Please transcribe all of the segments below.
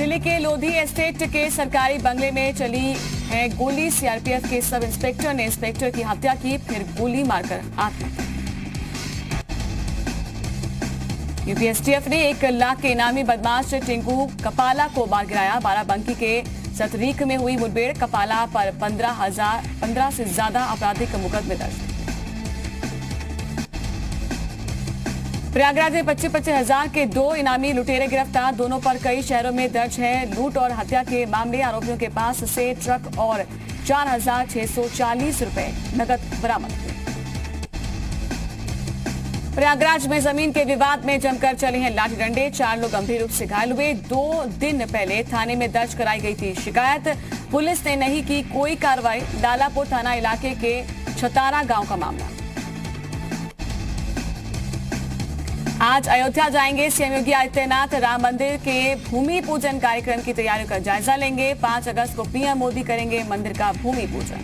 दिल्ली के लोधी एस्टेट के सरकारी बंगले में चली है गोली। सीआरपीएफ के सब इंस्पेक्टर ने इंस्पेक्टर की हत्या की, फिर गोली मारकर आत्महत्या। यूपी एसटीएफ ने 1 लाख के इनामी बदमाश टिंकू कपाला को मार गिराया। बाराबंकी के सतरीक में हुई मुठभेड़, कपाला पर 15 से ज्यादा आपराधिक मुकदमे दर्ज। प्रयागराज में 25-25 हजार के 2 इनामी लुटेरे गिरफ्तार। दोनों पर कई शहरों में दर्ज है लूट और हत्या के मामले। आरोपियों के पास से ट्रक और 4,640 रुपए नकद बरामद हुए। प्रयागराज में जमीन के विवाद में जमकर चले हैं लाठी डंडे। 4 लोग गंभीर रूप से घायल हुए। 2 दिन पहले थाने में दर्ज कराई गई थी शिकायत, पुलिस ने नहीं की कोई कार्रवाई। लालापुर थाना इलाके के छतारा गांव का मामला। आज अयोध्या जाएंगे सीएम योगी आदित्यनाथ। राम मंदिर के भूमि पूजन कार्यक्रम की तैयारियों का जायजा लेंगे। 5 अगस्त को पीएम मोदी करेंगे मंदिर का भूमि पूजन।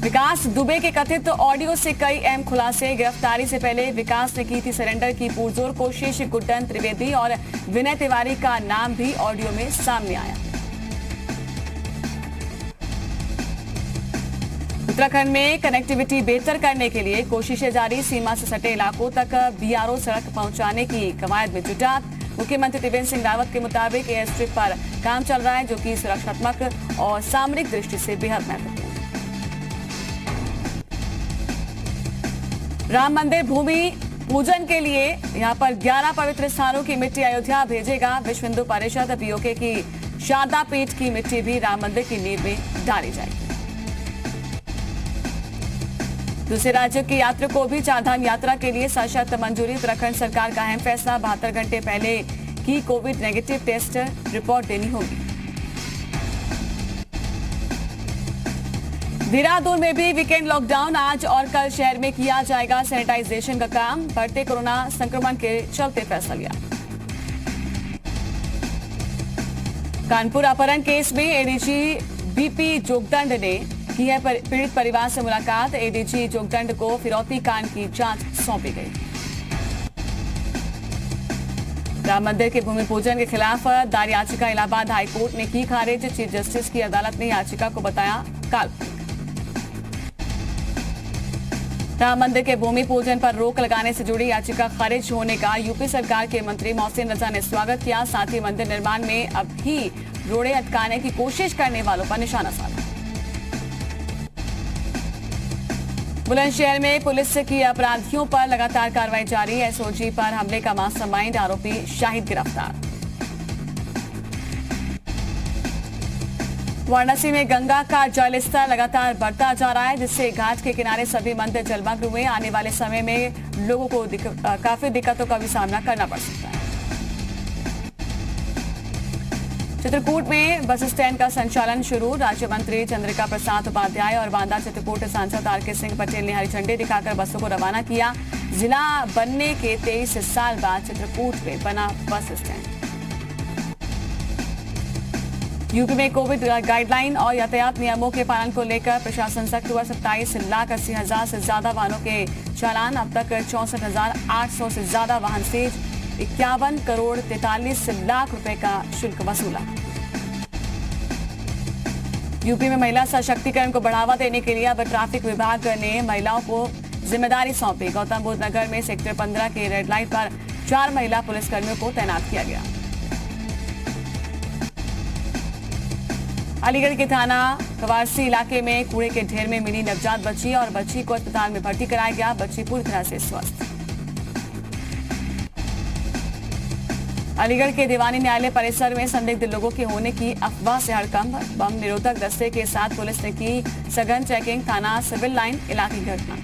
विकास दुबे के कथित ऑडियो से कई अहम खुलासे। गिरफ्तारी से पहले विकास ने की थी सरेंडर की पुरजोर कोशिश। गुड्डन त्रिवेदी और विनय तिवारी का नाम भी ऑडियो में सामने आया। उत्तराखंड में कनेक्टिविटी बेहतर करने के लिए कोशिशें जारी। सीमा से सटे इलाकों तक बीआरओ सड़क पहुंचाने की कवायद में जुटा। मुख्यमंत्री त्रिवेंद्र सिंह रावत के मुताबिक एयर स्ट्रिप पर काम चल रहा है, जो कि सुरक्षात्मक और सामरिक दृष्टि से बेहद महत्वपूर्ण है। राम मंदिर भूमि पूजन के लिए यहां पर 11 पवित्र स्थानों की मिट्टी अयोध्या भेजेगा विश्व हिंदू परिषद। पीओके की शारदा पीठ की मिट्टी भी राम मंदिर की नींव में डाली जाएगी। दूसरे राज्यों के यात्रियों को भी चारधाम यात्रा के लिए सशर्त मंजूरी। उत्तराखंड सरकार का अहम फैसला, 72 घंटे पहले की कोविड नेगेटिव टेस्ट रिपोर्ट देनी होगी। देहरादून में भी वीकेंड लॉकडाउन। आज और कल शहर में किया जाएगा सैनिटाइजेशन का काम। बढ़ते कोरोना संक्रमण के चलते फैसला लिया। कानपुर अपहरण केस में एडीजी बीपी जोगदंड ने की है पीड़ित परिवार से मुलाकात। एडीजी जोगदंड को फिरौती कांड की जांच सौंपी गई। राम मंदिर के भूमि पूजन के खिलाफ दायर याचिका इलाहाबाद हाईकोर्ट ने की खारिज। चीफ जस्टिस की अदालत ने याचिका को बताया काल्पनिक। राम मंदिर के भूमि पूजन पर रोक लगाने से जुड़ी याचिका खारिज होने का यूपी सरकार के मंत्री मोहसिन रजा ने स्वागत किया। साथ ही मंदिर निर्माण में अब भी रोड़े अटकाने की कोशिश करने वालों पर निशाना साधा। बुलंदशहर में पुलिस की अपराधियों पर लगातार कार्रवाई जारी। एसओजी पर हमले का मास्टरमाइंड आरोपी शाहिद गिरफ्तार। वाराणसी में गंगा का जलस्तर लगातार बढ़ता जा रहा है, जिससे घाट के किनारे सभी मंदिर जलमग्न हुए। आने वाले समय में लोगों को काफी दिक्कतों का भी सामना करना पड़ सकता है। चित्रकूट में बस स्टैंड का संचालन शुरू। राज्य मंत्री चंद्रिका प्रसाद उपाध्याय और बांदा चित्रकूट सांसद आरके सिंह पटेल ने हरी झंडी दिखाकर बसों को रवाना किया। जिला बनने के 23 साल बाद चित्रकूट में बना बस स्टैंड। यूपी में कोविड गाइडलाइन और यातायात नियमों के पालन को लेकर प्रशासन सख्त हुआ। 27,80,000 से ज्यादा वाहनों के चालान। अब तक 64,800 से ज्यादा वाहन से 51 करोड़ 43 लाख रुपए का शुल्क वसूला। यूपी में महिला सशक्तिकरण को बढ़ावा देने के लिए अब ट्रैफिक विभाग ने महिलाओं को जिम्मेदारी सौंपी। गौतम बुद्ध नगर में सेक्टर 15 के रेड लाइट पर 4 महिला पुलिसकर्मियों को तैनात किया गया। अलीगढ़ के थाना कवारसी इलाके में कूड़े के ढेर में मिली नवजात बच्ची और बच्ची को अस्पताल में भर्ती कराया गया। बच्ची पूरी तरह से स्वस्थ। अलीगढ़ के दीवानी न्यायालय परिसर में संदिग्ध लोगों के होने की अफवाह से हड़कंप। बम निरोधक दस्ते के साथ पुलिस ने की सघन चेकिंग। थाना सिविल लाइन इलाके की घटना।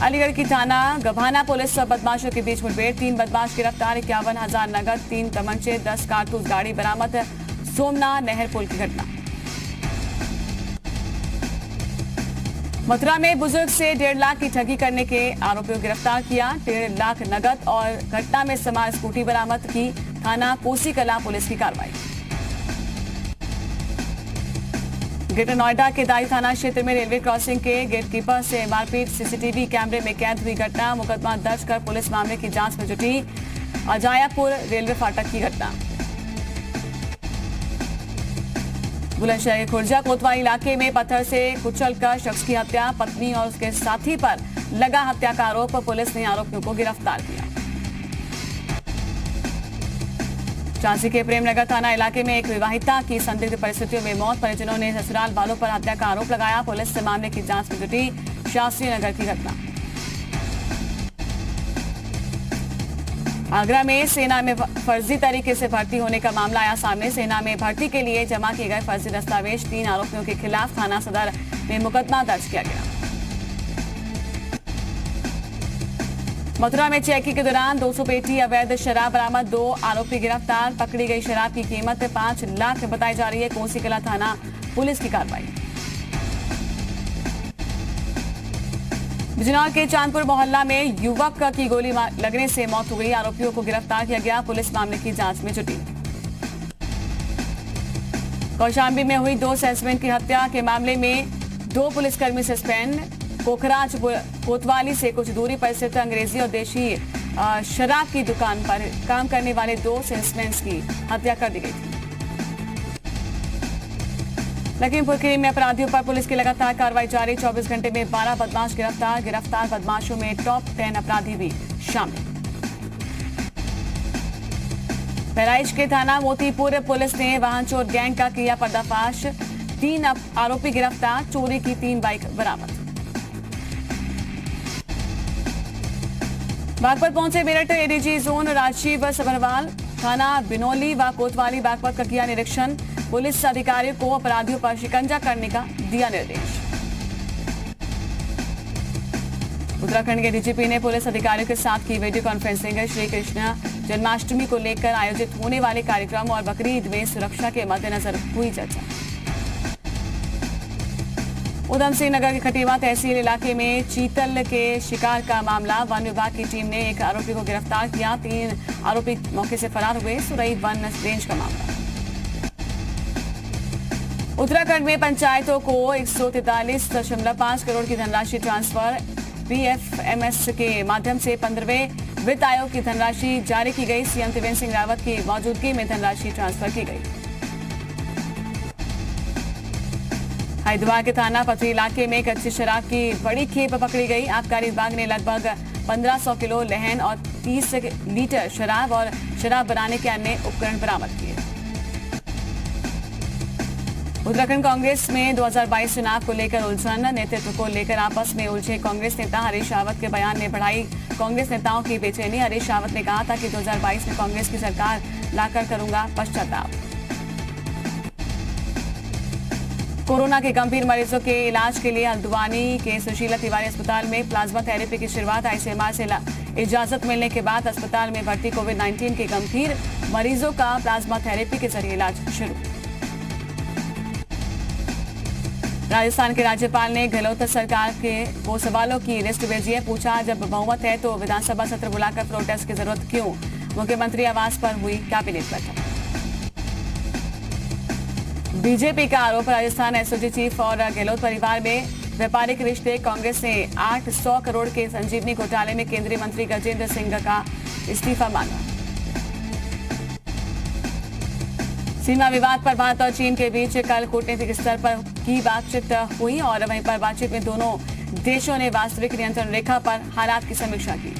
अलीगढ़ की थाना गभाना पुलिस और बदमाशों के बीच मुठभेड़। 3 बदमाश गिरफ्तार। 51,000 नगद, 3 तमंचे, 10 कारतूस गाड़ी बरामद। सोमना नहर पुल की घटना। मथुरा में बुजुर्ग से 1.5 लाख की ठगी करने के आरोपियों को गिरफ्तार किया। 1.5 लाख नगद और घटना में सवार स्कूटी बरामद की। थाना कोसी कला पुलिस की कार्रवाई। ग्रेटर नोएडा के दाई थाना क्षेत्र में रेलवे क्रॉसिंग के गेटकीपर से मारपीट, सीसीटीवी कैमरे में कैद हुई घटना। मुकदमा दर्ज कर पुलिस मामले की जांच में जुटी। अजायापुर रेलवे फाटक की घटना। बुलंदशहर के खुर्जा कोतवाली इलाके में पत्थर से कुचलकर शख्स की हत्या, पत्नी और उसके साथी पर लगा हत्या का आरोप। पुलिस ने आरोपियों को गिरफ्तार किया। झांसी के प्रेमनगर थाना इलाके में एक विवाहिता की संदिग्ध परिस्थितियों में मौत, परिजनों ने ससुराल वालों पर हत्या का आरोप लगाया। पुलिस से मामले की जांच में जुटी। शास्त्री नगर की घटना। आगरा में सेना में फर्जी तरीके से भर्ती होने का मामला आया सामने। सेना में भर्ती के लिए जमा किए गए फर्जी दस्तावेज, 3 आरोपियों के खिलाफ थाना सदर में मुकदमा दर्ज किया गया। मथुरा में चेकिंग के दौरान 200 पेटी अवैध शराब बरामद, 2 आरोपी गिरफ्तार। पकड़ी गई शराब की कीमत 5 लाख बताई जा रही है। कोसीकला थाना पुलिस की कार्रवाई। बिजनौर के चांदपुर मोहल्ला में युवक की गोली लगने से मौत हो गई। आरोपियों को गिरफ्तार किया गया। पुलिस मामले की जांच में जुटी। कौशाम्बी में हुई 2 सेल्समैन की हत्या के मामले में 2 पुलिसकर्मी सस्पेंड। पोखराज कोतवाली से कुछ दूरी पर स्थित अंग्रेजी और देशी शराब की दुकान पर काम करने वाले 2 सेल्समैन की हत्या कर दी गई थी। लखीमपुर खीरी में अपराधियों पर पुलिस की लगातार कार्रवाई जारी। 24 घंटे में 12 बदमाश गिरफ्तार। गिरफ्तार बदमाशों में टॉप 10 अपराधी भी शामिल। बहराइच के थाना मोतीपुर पुलिस ने वाहन चोर गैंग का किया पर्दाफाश। 3 आरोपी गिरफ्तार। चोरी की 3 बाइक बरामद। बागपत पहुंचे मेरठ एडीजी जोन राजीव सबरवाल। थाना बिनौली व कोतवाली बागपत का किया निरीक्षण। पुलिस अधिकारियों को अपराधियों पर शिकंजा करने का दिया निर्देश। उत्तराखंड के डीजीपी ने पुलिस अधिकारियों के साथ की वीडियो कॉन्फ्रेंसिंग। श्री कृष्ण जन्माष्टमी को लेकर आयोजित होने वाले कार्यक्रम और बकरीद में सुरक्षा के मद्देनजर हुई चर्चा। उधम सिंह नगर के खटीवा तहसील इलाके में चीतल के शिकार का मामला। वन विभाग की टीम ने एक आरोपी को गिरफ्तार किया। 3 आरोपी मौके से फरार हुए। सुरई वन रेंज का मामला। उत्तराखंड में पंचायतों को 143.5 करोड़ की धनराशि ट्रांसफर। पीएफएमएस के माध्यम से 15वें वित्त आयोग की धनराशि जारी की गई। सीएम त्रिवेंद्र सिंह रावत की मौजूदगी में धनराशि ट्रांसफर की गई। हरिद्वार के थाना पथरी इलाके में कच्ची शराब की बड़ी खेप पकड़ी गई। आबकारी विभाग ने लगभग 1500 किलो लहन और 30 लीटर शराब और शराब बनाने के अन्य उपकरण बरामद किए। उत्तराखंड कांग्रेस में 2022 चुनाव को लेकर उलझन। नेतृत्व को लेकर आपस में उलझे कांग्रेस नेता। हरीश रावत के बयान ने बढ़ाई कांग्रेस नेताओं की बेचैनी। हरीश रावत ने कहा था कि 2022 में कांग्रेस की सरकार लाकर करूंगा पश्चाताप। कोरोना के गंभीर मरीजों के इलाज के लिए हल्द्वानी के सुशीला तिवारी अस्पताल में प्लाज्मा थेरेपी की शुरुआत। आईसीएमआर से इजाजत मिलने के बाद अस्पताल में भर्ती कोविड-19 के गंभीर मरीजों का प्लाज्मा थेरेपी के जरिए इलाज शुरू। राजस्थान के राज्यपाल ने गहलोत सरकार के वो सवालों की लिस्ट भेजी है। पूछा, जब बहुमत है तो विधानसभा सत्र बुलाकर प्रोटेस्ट की जरूरत क्यों? मुख्यमंत्री आवास पर हुई कैबिनेट बैठक। बीजेपी का आरोप, राजस्थान एसओजी चीफ और गहलोत परिवार में व्यापारिक रिश्ते। कांग्रेस ने 800 करोड़ के संजीवनी घोटाले में केंद्रीय मंत्री गजेंद्र सिंह का इस्तीफा मांगा। सीमा विवाद पर भारत और चीन के बीच कल कूटनीतिक स्तर पर की बातचीत हुई और वहीं पर बातचीत में दोनों देशों ने वास्तविक नियंत्रण रेखा पर हालात की समीक्षा की।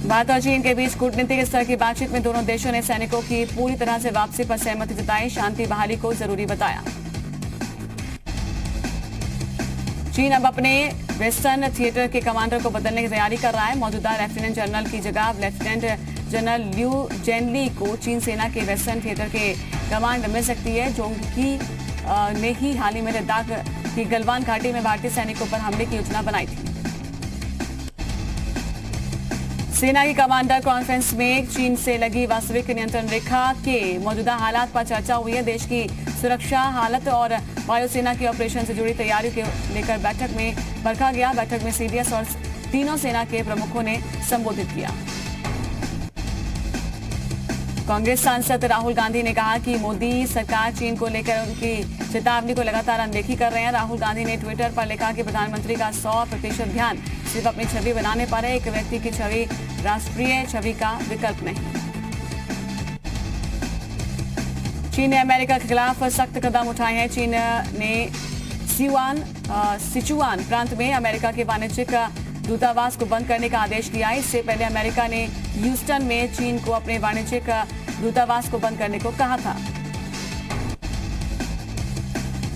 भारत और चीन के बीच कूटनीतिक स्तर की बातचीत में दोनों देशों ने सैनिकों की पूरी तरह से वापसी पर सहमति जताई। शांति बहाली को जरूरी बताया। चीन अब अपने वेस्टर्न थिएटर के कमांडर को बदलने की तैयारी कर रहा है। मौजूदा लेफ्टिनेंट जनरल की जगह लेफ्टिनेंट जनरल ल्यू जेनली को चीन सेना के वेस्टर्न थिएटर के कमांड मिल सकती है, जो कि ने ही हाल ही में लद्दाख की गलवान घाटी में भारतीय सैनिकों पर हमले की योजना बनाई थी। सेना की कमांडर कॉन्फ्रेंस में चीन से लगी वास्तविक नियंत्रण रेखा के मौजूदा हालात पर चर्चा हुई है। देश की सुरक्षा हालत और वायुसेना के ऑपरेशन से जुड़ी तैयारियों को लेकर बैठक में परखा गया। बैठक में सीडीएस और तीनों सेना के प्रमुखों ने संबोधित किया। कांग्रेस सांसद राहुल गांधी ने कहा कि मोदी सरकार चीन को लेकर उनकी चेतावनी को लगातार अनदेखी कर रहे हैं। राहुल गांधी ने ट्विटर पर लिखा कि प्रधानमंत्री का 100% ध्यान सिर्फ अपनी छवि बनाने पर है। एक व्यक्ति की छवि राष्ट्रीय छवि का विकल्प नहीं। चीन ने अमेरिका के खिलाफ सख्त कदम उठाए हैं। चीन ने सिचुआन प्रांत में अमेरिका के वाणिज्यिक दूतावास को बंद करने का आदेश दिया है। इससे पहले अमेरिका ने ह्यूस्टन में चीन को अपने वाणिज्यिक दूतावास को बंद करने को कहा था।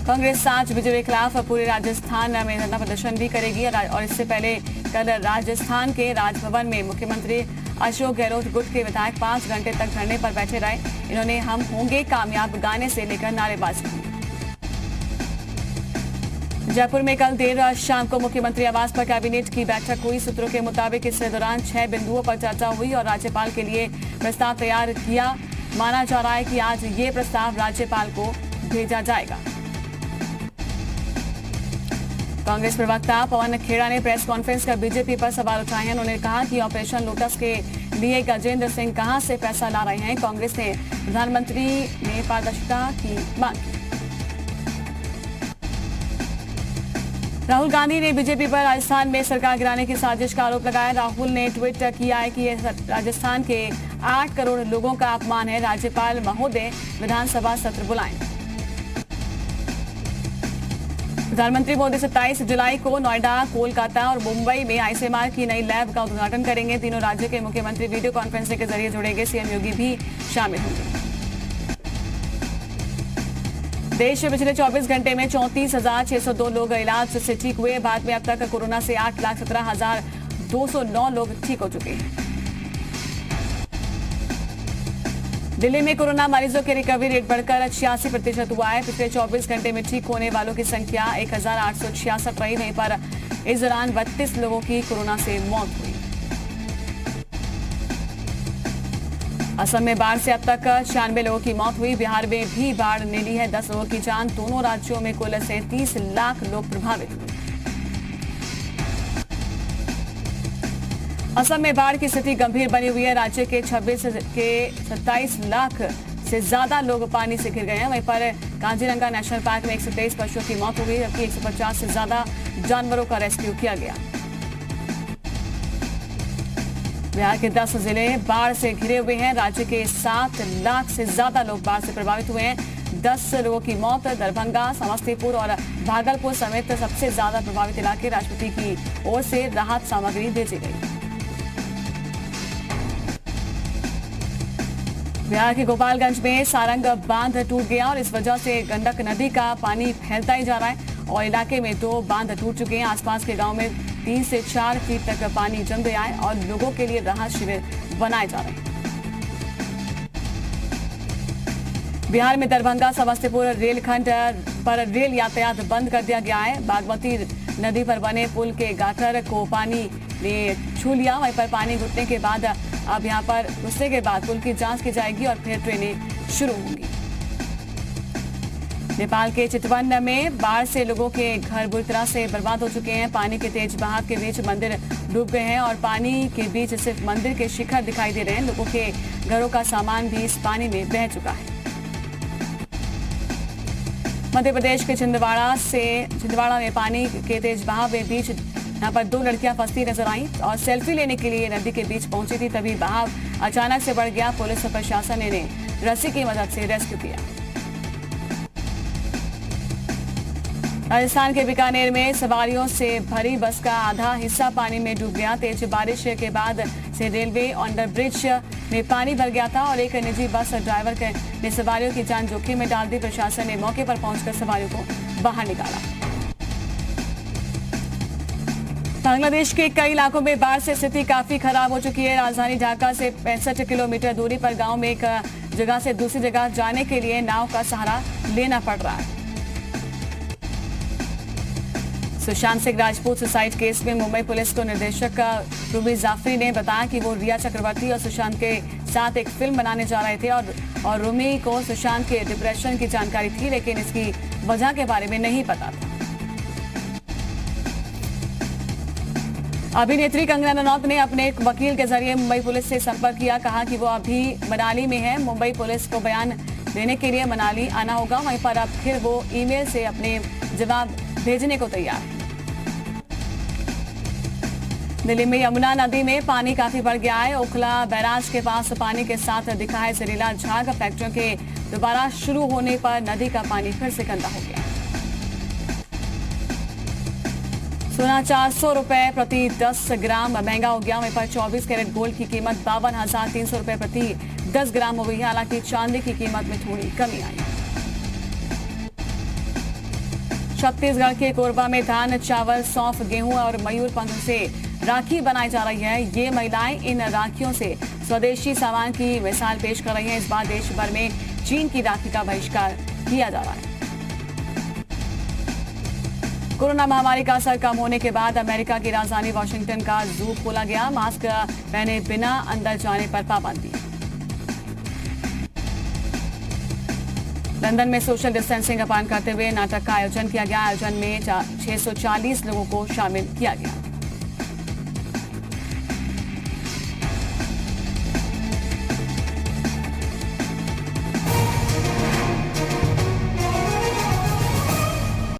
कांग्रेस आज बीजेपी के खिलाफ पूरे राजस्थान में धरना प्रदर्शन भी करेगी और इससे पहले कल राजस्थान के राजभवन में मुख्यमंत्री अशोक गहलोत गुट के विधायक 5 घंटे तक धरने पर बैठे रहे। इन्होंने हम होंगे कामयाब गाने से लेकर नारेबाजी की। जयपुर में कल देर शाम को मुख्यमंत्री आवास पर कैबिनेट की बैठक हुई। सूत्रों के मुताबिक इस दौरान 6 बिंदुओं पर चर्चा हुई और राज्यपाल के लिए प्रस्ताव तैयार किया। माना जा रहा है कि आज ये प्रस्ताव राज्यपाल को भेजा जाएगा। कांग्रेस प्रवक्ता पवन खेड़ा ने प्रेस कॉन्फ्रेंस कर बीजेपी पर सवाल उठाए हैं। उन्होंने कहा कि ऑपरेशन लोटस के लिए गजेंद्र सिंह कहां से पैसा ला रहे हैं। कांग्रेस ने प्रधानमंत्री ने पारदर्शिता की मांग की। राहुल गांधी ने बीजेपी पर राजस्थान में सरकार गिराने की साजिश का आरोप लगाया। राहुल ने ट्वीट किया है कि यह राजस्थान के 8 करोड़ लोगों का अपमान है। राज्यपाल महोदय विधानसभा सत्र बुलाएं। प्रधानमंत्री मोदी 27 जुलाई को नोएडा, कोलकाता और मुंबई में आईसीएमआर की नई लैब का उद्घाटन करेंगे। तीनों राज्यों के मुख्यमंत्री वीडियो कॉन्फ्रेंसिंग के जरिए जुड़ेंगे। सीएम योगी भी शामिल होंगे। देश में पिछले 24 घंटे में 34,602 लोग इलाज से ठीक हुए। भारत में अब तक कोरोना से 8,17,209 लोग ठीक हो चुके हैं। दिल्ली में कोरोना मरीजों के रिकवरी रेट बढ़कर 86% हुआ है। पिछले 24 घंटे में ठीक होने वालों की संख्या 1,866 रही। वहीं पर इस दौरान 32 लोगों की कोरोना से मौत हुई। असम में बाढ़ से अब तक 96 लोगों की मौत हुई। बिहार में भी बाढ़ ने ली है 10 लोगों की जान। दोनों राज्यों में कुल 37 लाख लोग प्रभावित हुए। असम में बाढ़ की स्थिति गंभीर बनी हुई है। राज्य के 27 लाख से ज्यादा लोग पानी से घिर गए हैं। वहीं पर काजीरंगा नेशनल पार्क में 123 पशुओं की मौत हो गई, जबकि 150 से ज्यादा जानवरों का रेस्क्यू किया गया। बिहार के 10 जिले बाढ़ से घिरे हुए हैं। राज्य के 7 लाख से ज्यादा लोग बाढ़ से प्रभावित हुए हैं। 10 लोगों की मौत। दरभंगा, समस्तीपुर और भागलपुर समेत सबसे ज्यादा प्रभावित इलाके राष्ट्रपति की ओर से राहत सामग्री भेजी गई। बिहार के गोपालगंज में सारंग बांध टूट गया और इस वजह से गंडक नदी का पानी फैलता ही जा रहा है और इलाके में 2 बांध टूट चुके हैं। आसपास के गांव में 3 से 4 फीट तक पानी जम गया है और लोगों के लिए राहत शिविर बनाए जा रहे हैं। बिहार में दरभंगा समस्तीपुर रेलखंड पर रेल यातायात बंद कर दिया गया है। बागमती नदी पर बने पुल के गाटर को पानी ने छू लिया। वहीं पर पानी घुटने के बाद अब यहां पर घुसने के बाद पुल की जांच की जाएगी और फिर ट्रेनें शुरू होंगी। नेपाल के चितवन में बाढ़ से लोगों के घर बुरी तरह से बर्बाद हो चुके हैं। पानी के तेज बहाव के बीच मंदिर डूब गए हैं और पानी के बीच सिर्फ मंदिर के शिखर दिखाई दे रहे हैं। लोगों के घरों का सामान भी इस पानी में बह चुका है। मध्य प्रदेश के छिंदवाड़ा में पानी के तेज बहाव के बीच यहाँ पर 2 लड़कियां फंसी नजर आई और सेल्फी लेने के लिए नदी के बीच पहुंची थी। तभी बहाव अचानक से बढ़ गया। पुलिस और प्रशासन ने रस्सी की मदद से रेस्क्यू किया। राजस्थान के बीकानेर में सवारियों से भरी बस का आधा हिस्सा पानी में डूब गया। तेज बारिश के बाद से रेलवे अंडरब्रिज में पानी भर गया था और एक निजी बस ड्राइवर ने सवारियों की जान जोखिम में डाल दी। प्रशासन ने मौके पर पहुंचकर सवारियों को बाहर निकाला। बांग्लादेश के कई इलाकों में बाढ़ से स्थिति काफी खराब हो चुकी है। राजधानी ढाका से 65 किलोमीटर दूरी पर गांव में एक जगह से दूसरी जगह जाने के लिए नाव का सहारा लेना पड़ रहा है। सुशांत सिंह राजपूत सुसाइड केस में मुंबई पुलिस को निदेशक रूबी जाफरी ने बताया कि वो रिया चक्रवर्ती और सुशांत के साथ एक फिल्म बनाने जा रहे थे और रूमी को सुशांत के डिप्रेशन की जानकारी थी, लेकिन इसकी वजह के बारे में नहीं पता था। अभिनेत्री कंगना रनौत ने अपने एक वकील के जरिए मुंबई पुलिस से संपर्क किया। कहा कि वो अभी मनाली में है, मुंबई पुलिस को बयान देने के लिए मनाली आना होगा। वहीं पर अब फिर वो ईमेल से अपने जवाब भेजने को तैयार है। दिल्ली में यमुना नदी में पानी काफी बढ़ गया है। ओखला बैराज के पास पानी के साथ दिखा है जहरीला झाग। फैक्ट्रियों के दोबारा शुरू होने पर नदी का पानी फिर से गंदा हो गया। सोना 400 रुपए प्रति 10 ग्राम महंगा हो गया। वहीं पर 24 कैरेट गोल्ड की कीमत 52,300 रुपए प्रति 10 ग्राम हो गई है। हालांकि चांदी की कीमत में थोड़ी कमी आई। छत्तीसगढ़ के कोरबा में धान, चावल, सौंफ, गेहूं और मयूर पंख से राखी बनाई जा रही है। ये महिलाएं इन राखियों से स्वदेशी सामान की मिसाल पेश कर रही हैं। इस बार देश भर में चीन की राखी का बहिष्कार किया जा रहा है। कोरोना महामारी का असर कम होने के बाद अमेरिका की राजधानी वॉशिंगटन का जू खोला गया। मास्क पहने बिना अंदर जाने पर पाबंदी। लंदन में सोशल डिस्टेंसिंग का पालन करते हुए नाटक का आयोजन किया गया। आयोजन में 640 लोगों को शामिल किया गया।